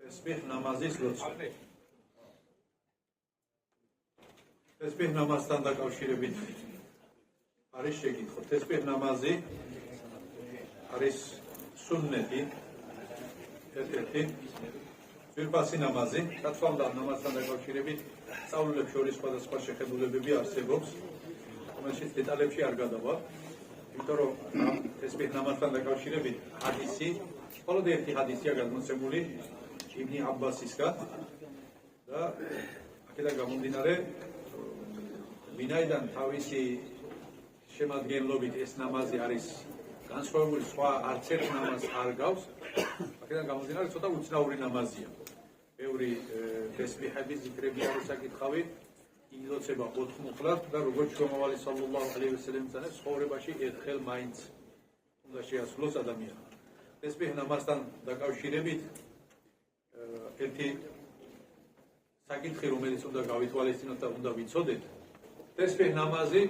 Tesbih namazis lotsa. Tesbih namazdan dakavshirებით არის შეკითხვა. Tesbih namazi არის sunneti, ერთ-ერთი ძვირფასი ნამაზი, რაც თქმა უნდა ნამაზთან დაკავშირებით სწავლულებს შორის სხვადასხვა შეხედულებები არსებობს, რომელშიც დეტალებში არ გადავა. იმიტომ რომ tesbih namazთან დაკავშირებით ჰადისი, მხოლოდ ერთი ჰადისია გადმოცემული იბნი აბასისგან და აქედან გამომდინარე ვინაიდან თავისი შემადგენლობით ეს ნამაზი არის განსხვავებული სხვა არც ერთ ნამაზს არ გავს, აქედან გამომდინარე ცოტა უცნაური ნამაზია. ბევრი ტესბიჰების ზიქრები არის საკითხავი, ილოცება 4 მუხლად და როგორც შრომავალი სალლალლაჰუ ალეიჰი ვასალამის ცხოვრებაში ერთხელ მაინც უნდა შეასრულოს ადამიანმა. ტესბიჰ ნამაზთან დაკავშირებით ერთი საკითხი, რომელიც უნდა გავითვალისწინოთ და უნდა ვიცოდეთ, ტესბიჰ ნამაზი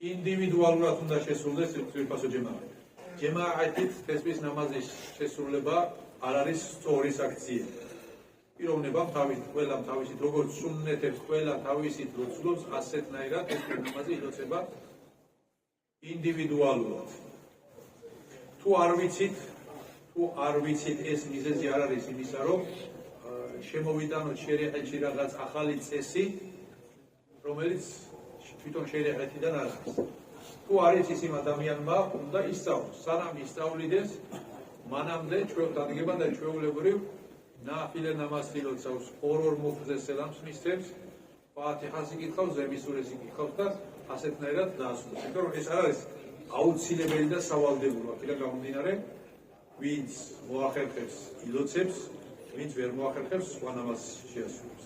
ინდივიდუალურად უნდა შესრულდეს ძვირფასო ჯემაათით. ჯემაათით ტესბიჰ ნამაზის შესრულება არ არის სწორი აქცია. პიროვნებამ ყველამ თავისით როგორც სუნნეთებს ყველა თავისით როცულობს, ასეთნაირად ტესბიჰ ნამაზი ილოცება ინდივიდუალურად. თუ არ ვიცით ეს მიზეზი არ არის იმისა, რომ შემოვიტანოთ შერიათში რაღაც ახალი წესი, რომელიც თვითონ შერიათიდან არ არის. თუ არის ის იმ ადამიანმა უნდა ისწავლოს, სანამ ისწავლიდეს, მანამდე დადგება და ჩვეულებრივ ნაფილე ნამაზს ილოცავს, ორ მუხლზე სელამს მისცემს, ფათიჰას იკითხავს, ზემის სურეს იკითხავს და ასეთნაირად დაასრულებს. იმიტომ რომ ეს არ არის აუცილებელი და სავალდებულო. აქედან გამომდინარე, ვინც მოახერხებს ილოცებს, ვინც ვერ მოახერხებს სხვა ნამაზს შეასრულებს.